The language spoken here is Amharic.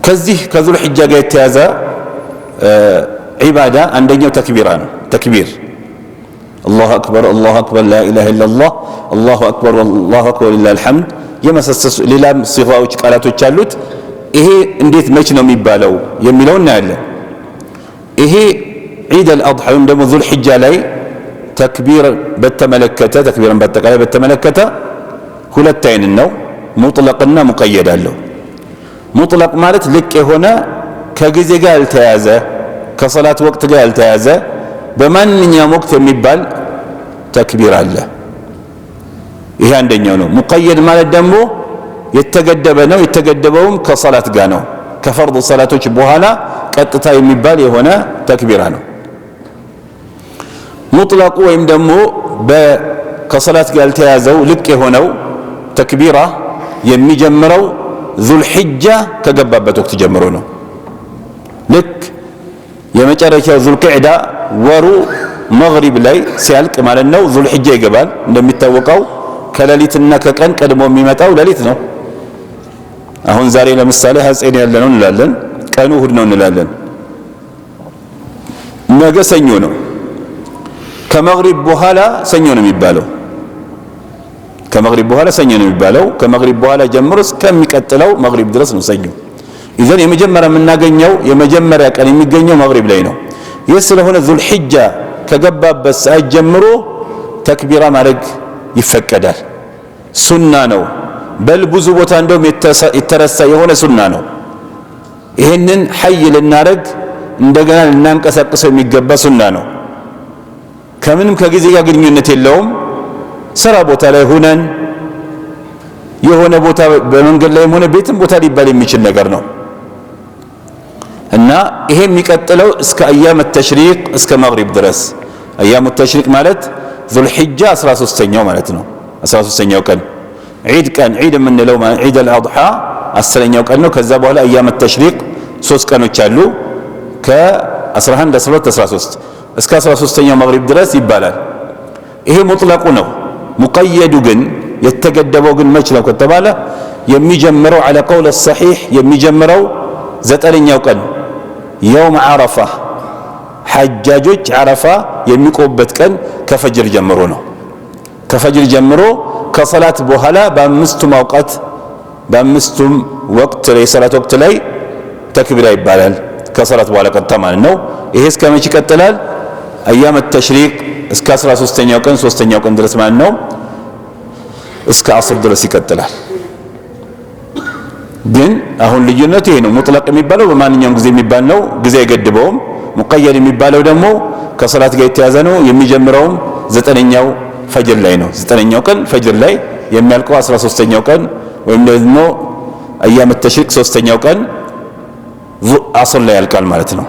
ከዚህ ከዙል ሒጃ ጋር የተያዘ ዒባዳ አንደኛው ተክቢራ ነው። ተክቢር አላሁ አክበር ላ ኢላሃ ኢለላህ አላሁ አክበር ወላሁ አክበር ወሊላሂል ሐምድ የመሳሰሉ ሌላም ሲጋዎች ቃላቶች አሉት። ይሄ እንዴት መች ነው የሚባለው የሚለው እናያለን። ይሄ ዒድ አልአድሓ ወይም ደግሞ ዙል ሒጃ ላይ ተክቢር በተመለከተ ተክቢርን በአጠቃላይ በተመለከተ ሁለት አይነት ነው፣ ሙጥለቅና ሙቀየድ አለው። ሙጥለቅ ማለት ልቅ የሆነ ከጊዜ ጋር ያልተያዘ ከሰላት ወቅት ጋር ያልተያዘ በማንኛውም ወቅት የሚባል ተክቢር አለ። ይሄ አንደኛው ነው። ሙቀየድ ማለት ደግሞ የተገደበ ነው። የተገደበውም ከሰላት ጋር ነው። ከፈርድ ሰላቶች በኋላ ቀጥታ የሚባል የሆነ ተክቢራ ነው። ሙጥለቁ ወይም ደግሞ ከሰላት ጋር ያልተያዘው ልቅ የሆነው ተክቢራ የሚጀምረው ዙል ሒጃ ከገባበት ወቅት ጀምሮ ነው። ልክ የመጨረሻው ዙል ቂዕዳ ወሩ መግሪብ ላይ ሲያልቅ ማለት ነው ዙል ሒጃ ይገባል። እንደሚታወቀው ከሌሊትና ከቀን ቀድሞ የሚመጣው ሌሊት ነው። አሁን ዛሬ ለምሳሌ ሐጼን ያለ ነው እንላለን፣ ቀኑ እሁድ ነው እንላለን። ነገ ሰኞ ነው። ከመግሪብ በኋላ ሰኞ ነው የሚባለው። ከመግሪብ በኋላ ሰኞ ነው የሚባለው። ከመግሪብ በኋላ ጀምሮ እስከሚቀጥለው መግሪብ ድረስ ነው ሰኞ። ኢዘን የመጀመሪያ የምናገኘው የመጀመሪያ ቀን የሚገኘው መግሪብ ላይ ነው። ይህ ስለሆነ ዙል ሒጃ ከገባበት ሰዓት ጀምሮ ተክቢራ ማድረግ ይፈቀዳል። ሱና ነው። በል ብዙ ቦታ እንደውም የተረሳ የሆነ ሱና ነው። ይህንን ሐይ ልናደርግ እንደገና ልናንቀሳቅሰው የሚገባ ሱና ነው። ከምንም ከጊዜ ጋር ግንኙነት የለውም። ስራ ቦታ ላይ ሆነን የሆነ ቦታ በመንገድ ላይም ሆነ ቤትም ቦታ ሊባል የሚችል ነገር ነው እና ይሄ የሚቀጥለው እስከ አያም ተሽሪቅ እስከ መግሪብ ድረስ። አያም ተሽሪቅ ማለት ዙል ሒጃ 13ኛው ማለት ነው። 13ኛው ቀን ዒድ ቀን ዒድ የምንለው ዒድ አልአድሓ 10ኛው ቀን ነው። ከዛ በኋላ አያም ተሽሪቅ 3 ቀኖች አሉ። ከ11 12 13 እስከ 13ኛው መግሪብ ድረስ ይባላል። ይሄ ሙጥለቁ ነው። ሙቀየዱ ግን የተገደበው ግን መች ነው ከተባለ የሚጀምረው ዐለ ቀውል ሰሒሕ የሚጀምረው 9ኛው ቀን የውም ዓረፋ ሐጃጆች ዓረፋ የሚቆሙበት ቀን ከፈጅር ጀምሮ ነው። ከፈጅር ጀምሮ ከሰላት በኋላ በአምስቱም አውቃት በአምስቱም ወቅት ላይ የሰላት ወቅት ላይ ተክቢራ ይባላል። ከሰላት በኋላ ቀጥታ ማለት ነው። ይሄ እስከ መች ይቀጥላል? አያም ተሽሪቅ እስከ 13ኛው ቀን 3ኛው ቀን ድረስ ማለት ነው። እስከ አስር ድረስ ይቀጥላል። ግን አሁን ልዩነቱ ይሄ ነው። ሙጥለቅ የሚባለው በማንኛውም ጊዜ የሚባል ነው፣ ጊዜ አይገድበውም። ሙቀየድ የሚባለው ደግሞ ከሰላት ጋር የተያዘ ነው። የሚጀምረውም 9ኛው ፈጅር ላይ ነው። 9ኛው ቀን ፈጅር ላይ የሚያልቀው 13ኛው ቀን ወይም ደግሞ አያም ተሽሪቅ 3ኛው ቀን አስር ላይ ያልቃል ማለት ነው።